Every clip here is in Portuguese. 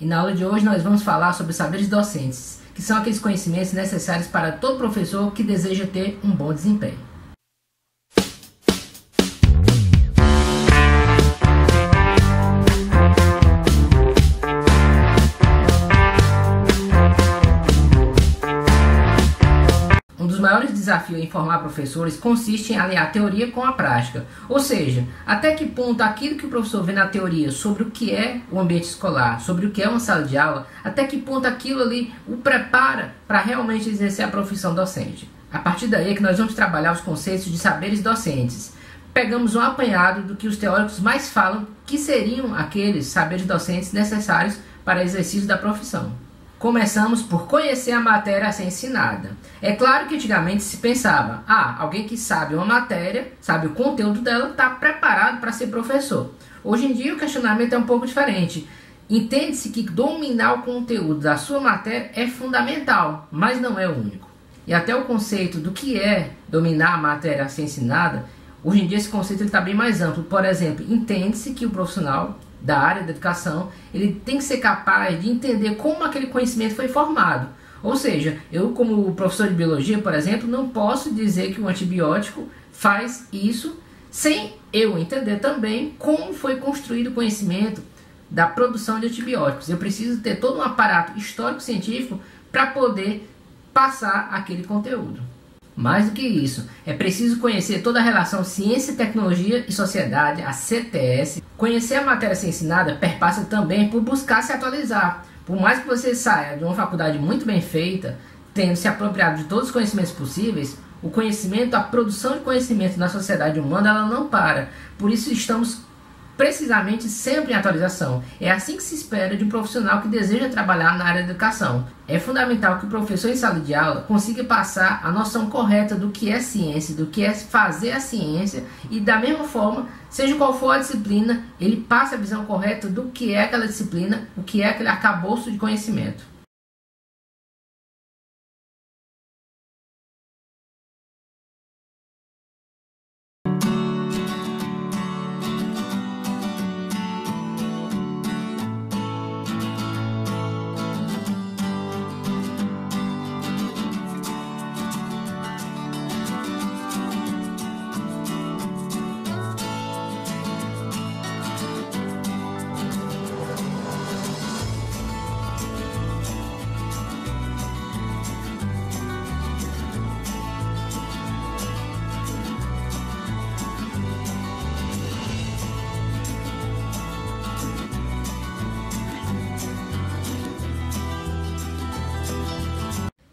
E na aula de hoje nós vamos falar sobre saberes docentes, que são aqueles conhecimentos necessários para todo professor que deseja ter um bom desempenho. Um dos maiores desafios em formar professores consiste em alinhar a teoria com a prática, ou seja, até que ponto aquilo que o professor vê na teoria sobre o que é o ambiente escolar, sobre o que é uma sala de aula, até que ponto aquilo ali o prepara para realmente exercer a profissão docente. A partir daí é que nós vamos trabalhar os conceitos de saberes docentes. Pegamos um apanhado do que os teóricos mais falam que seriam aqueles saberes docentes necessários para o exercício da profissão. Começamos por conhecer a matéria a ser ensinada. É claro que antigamente se pensava, alguém que sabe uma matéria, sabe o conteúdo dela, está preparado para ser professor. Hoje em dia o questionamento é um pouco diferente. Entende-se que dominar o conteúdo da sua matéria é fundamental, mas não é o único. E até o conceito do que é dominar a matéria a ser ensinada, hoje em dia esse conceito está bem mais amplo. Por exemplo, entende-se que o profissional da área da educação, ele tem que ser capaz de entender como aquele conhecimento foi formado. Ou seja, eu como professor de biologia, por exemplo, não posso dizer que um antibiótico faz isso sem eu entender também como foi construído o conhecimento da produção de antibióticos. Eu preciso ter todo um aparato histórico-científico para poder passar aquele conteúdo. Mais do que isso, é preciso conhecer toda a relação ciência, tecnologia e sociedade, a CTS. Conhecer a matéria a ser ensinada perpassa também por buscar se atualizar. Por mais que você saia de uma faculdade muito bem feita, tendo se apropriado de todos os conhecimentos possíveis, o conhecimento, a produção de conhecimento na sociedade humana, ela não para. Por isso estamos precisamente sempre em atualização. É assim que se espera de um profissional que deseja trabalhar na área da educação. É fundamental que o professor em sala de aula consiga passar a noção correta do que é ciência, do que é fazer a ciência, e da mesma forma, seja qual for a disciplina, ele passa a visão correta do que é aquela disciplina, o que é aquele arcabouço de conhecimento.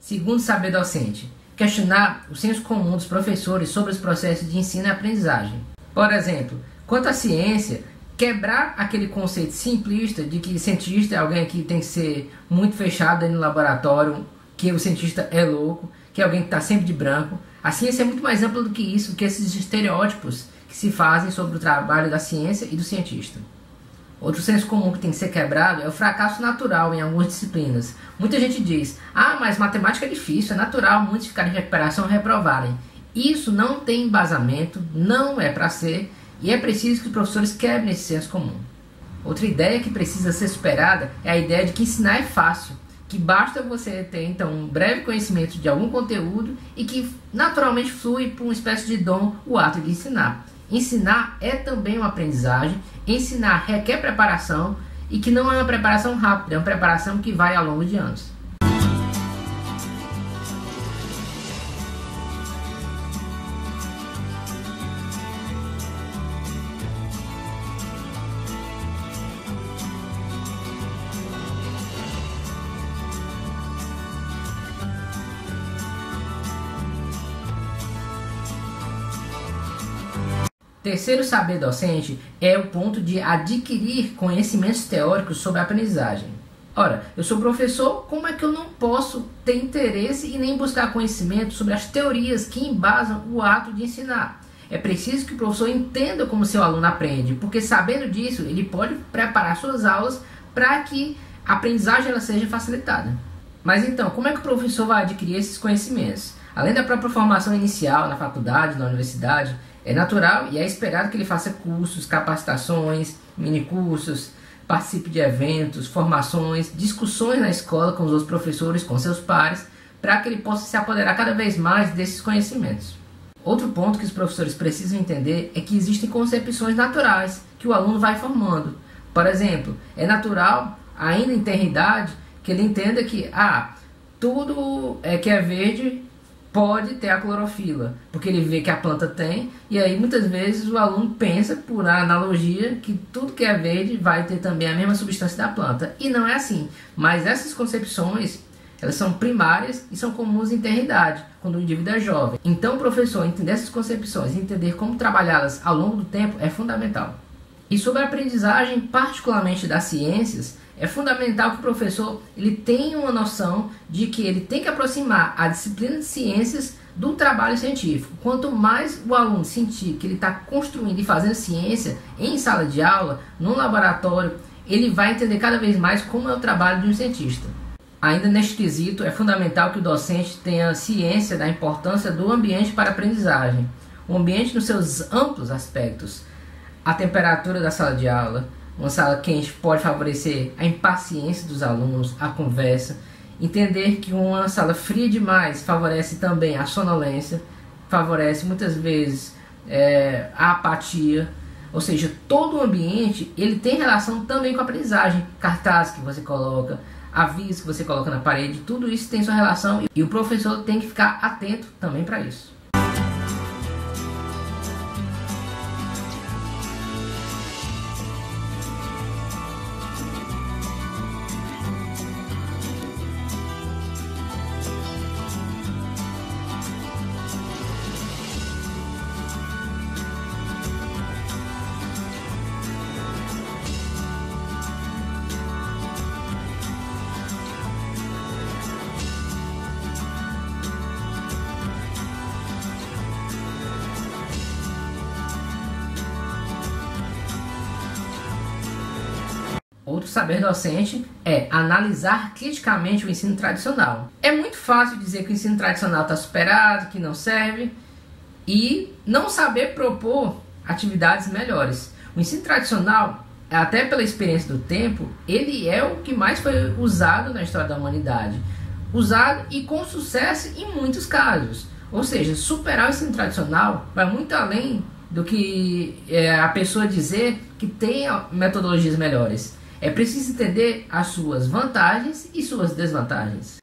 Segundo saber docente, questionar o senso comum dos professores sobre os processos de ensino e aprendizagem. Por exemplo, quanto à ciência, quebrar aquele conceito simplista de que cientista é alguém que tem que ser muito fechado aí no laboratório, que o cientista é louco, que é alguém que está sempre de branco. A ciência é muito mais ampla do que isso, do que esses estereótipos que se fazem sobre o trabalho da ciência e do cientista. Outro senso comum que tem que ser quebrado é o fracasso natural em algumas disciplinas. Muita gente diz, mas matemática é difícil, é natural muitos ficarem em recuperação e reprovarem. Isso não tem embasamento, não é para ser, e é preciso que os professores quebrem esse senso comum. Outra ideia que precisa ser superada é a ideia de que ensinar é fácil, que basta você ter então um breve conhecimento de algum conteúdo e que naturalmente flui por uma espécie de dom o ato de ensinar. Ensinar é também uma aprendizagem, ensinar requer preparação e que não é uma preparação rápida, é uma preparação que vai ao longo de anos. Terceiro saber docente é o ponto de adquirir conhecimentos teóricos sobre a aprendizagem. Ora, eu sou professor, como é que eu não posso ter interesse e nem buscar conhecimento sobre as teorias que embasam o ato de ensinar? É preciso que o professor entenda como seu aluno aprende, porque sabendo disso, ele pode preparar suas aulas para que a aprendizagem ela seja facilitada. Mas então, como é que o professor vai adquirir esses conhecimentos? Além da própria formação inicial na faculdade, na universidade, é natural e é esperado que ele faça cursos, capacitações, minicursos, participe de eventos, formações, discussões na escola com os outros professores, com seus pares, para que ele possa se apoderar cada vez mais desses conhecimentos. Outro ponto que os professores precisam entender é que existem concepções naturais que o aluno vai formando. Por exemplo, é natural, ainda em tenridade, que ele entenda que tudo que é verde pode ter a clorofila, porque ele vê que a planta tem, e aí muitas vezes o aluno pensa, por analogia, que tudo que é verde vai ter também a mesma substância da planta. E não é assim. Mas essas concepções, elas são primárias e são comuns em tenridade, quando o indivíduo é jovem. Então o professor entender essas concepções e entender como trabalhá-las ao longo do tempo é fundamental. E sobre a aprendizagem, particularmente das ciências, é fundamental que o professor ele tenha uma noção de que ele tem que aproximar a disciplina de ciências do trabalho científico. Quanto mais o aluno sentir que ele está construindo e fazendo ciência em sala de aula, no laboratório, ele vai entender cada vez mais como é o trabalho de um cientista. Ainda neste quesito, é fundamental que o docente tenha ciência da importância do ambiente para a aprendizagem. O ambiente nos seus amplos aspectos. A temperatura da sala de aula. Uma sala quente pode favorecer a impaciência dos alunos, a conversa. Entender que uma sala fria demais favorece também a sonolência, favorece muitas vezes a apatia. Ou seja, todo o ambiente ele tem relação também com a aprendizagem. Cartaz que você coloca, aviso que você coloca na parede, tudo isso tem sua relação e o professor tem que ficar atento também para isso. Outro saber docente é analisar criticamente o ensino tradicional. É muito fácil dizer que o ensino tradicional está superado, que não serve, e não saber propor atividades melhores. O ensino tradicional, até pela experiência do tempo, ele é o que mais foi usado na história da humanidade. Usado e com sucesso em muitos casos. Ou seja, superar o ensino tradicional vai muito além do que a pessoa dizer que tem metodologias melhores. É preciso entender as suas vantagens e suas desvantagens.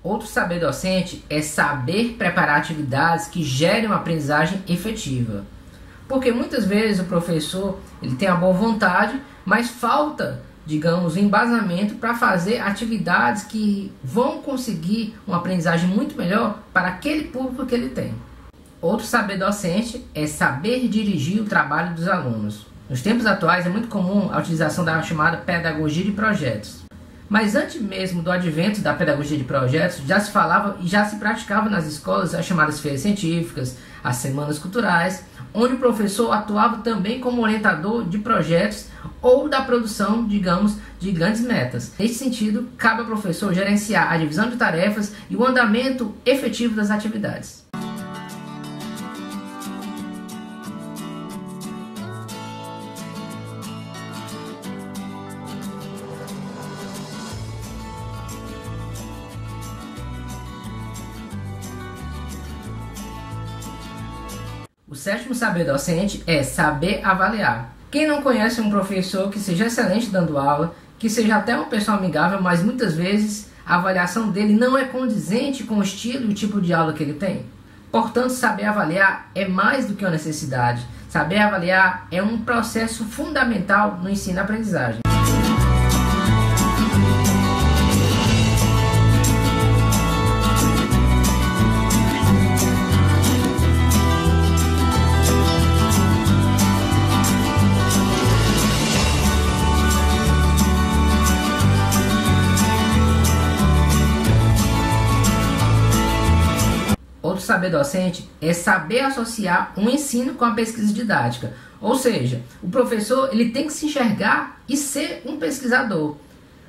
Outro saber docente é saber preparar atividades que gerem uma aprendizagem efetiva. Porque muitas vezes o professor ele tem a boa vontade, mas falta, digamos, um embasamento para fazer atividades que vão conseguir uma aprendizagem muito melhor para aquele público que ele tem. Outro saber docente é saber dirigir o trabalho dos alunos. Nos tempos atuais é muito comum a utilização da chamada pedagogia de projetos. Mas antes mesmo do advento da pedagogia de projetos, já se falava e já se praticava nas escolas as chamadas feiras científicas, as semanas culturais, onde o professor atuava também como orientador de projetos ou da produção, digamos, de grandes metas. Nesse sentido, cabe ao professor gerenciar a divisão de tarefas e o andamento efetivo das atividades. O sétimo saber docente é saber avaliar. Quem não conhece um professor que seja excelente dando aula, que seja até uma pessoa amigável, mas muitas vezes a avaliação dele não é condizente com o estilo e o tipo de aula que ele tem? Portanto, saber avaliar é mais do que uma necessidade. Saber avaliar é um processo fundamental no ensino e aprendizagem. Outro saber docente é saber associar um ensino com a pesquisa didática. Ou seja, o professor ele tem que se enxergar e ser um pesquisador.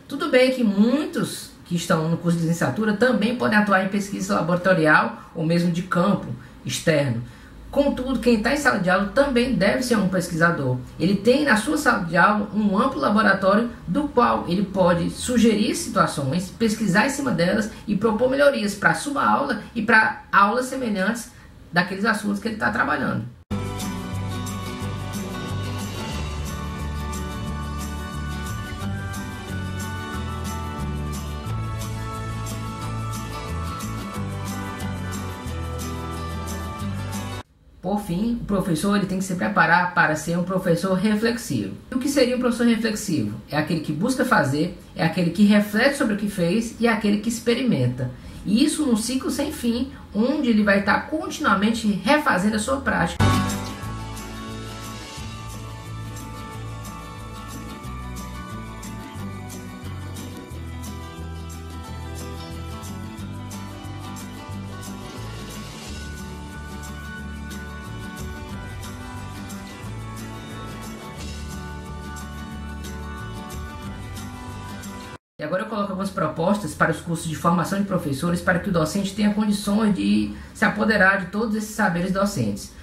Tudo bem que muitos que estão no curso de licenciatura também podem atuar em pesquisa laboratorial ou mesmo de campo externo. Contudo, quem está em sala de aula também deve ser um pesquisador. Ele tem na sua sala de aula um amplo laboratório do qual ele pode sugerir situações, pesquisar em cima delas e propor melhorias para a sua aula e para aulas semelhantes daqueles assuntos que ele está trabalhando. Por fim, o professor ele tem que se preparar para ser um professor reflexivo. E o que seria um professor reflexivo? É aquele que busca fazer, é aquele que reflete sobre o que fez e é aquele que experimenta. E isso num ciclo sem fim, onde ele vai estar continuamente refazendo a sua prática. E agora eu coloco algumas propostas para os cursos de formação de professores para que o docente tenha condições de se apoderar de todos esses saberes docentes.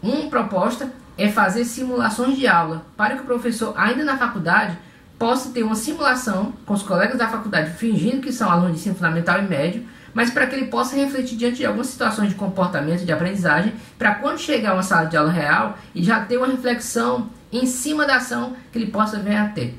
Uma proposta é fazer simulações de aula para que o professor, ainda na faculdade, possa ter uma simulação com os colegas da faculdade fingindo que são alunos de ensino fundamental e médio, mas para que ele possa refletir diante de algumas situações de comportamento, de aprendizagem, para quando chegar a uma sala de aula real e já ter uma reflexão em cima da ação que ele possa vir a ter.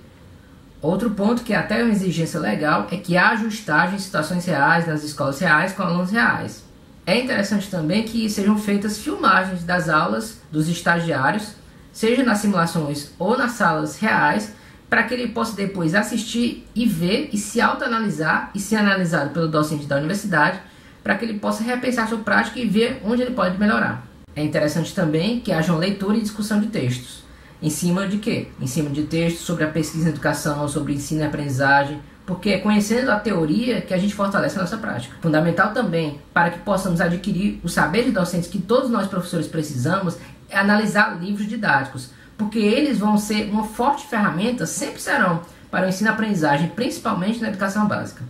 Outro ponto que é até uma exigência legal é que haja ajustagem em situações reais, nas escolas reais, com alunos reais. É interessante também que sejam feitas filmagens das aulas dos estagiários, seja nas simulações ou nas salas reais, para que ele possa depois assistir e ver e se autoanalisar e ser analisado pelo docente da universidade, para que ele possa repensar sua prática e ver onde ele pode melhorar. É interessante também que haja uma leitura e discussão de textos. Em cima de quê? Em cima de textos sobre a pesquisa em educação, sobre ensino e aprendizagem, porque é conhecendo a teoria que a gente fortalece a nossa prática. Fundamental também, para que possamos adquirir os saberes docentes que todos nós professores precisamos, é analisar livros didáticos, porque eles vão ser uma forte ferramenta, sempre serão, para o ensino e aprendizagem, principalmente na educação básica.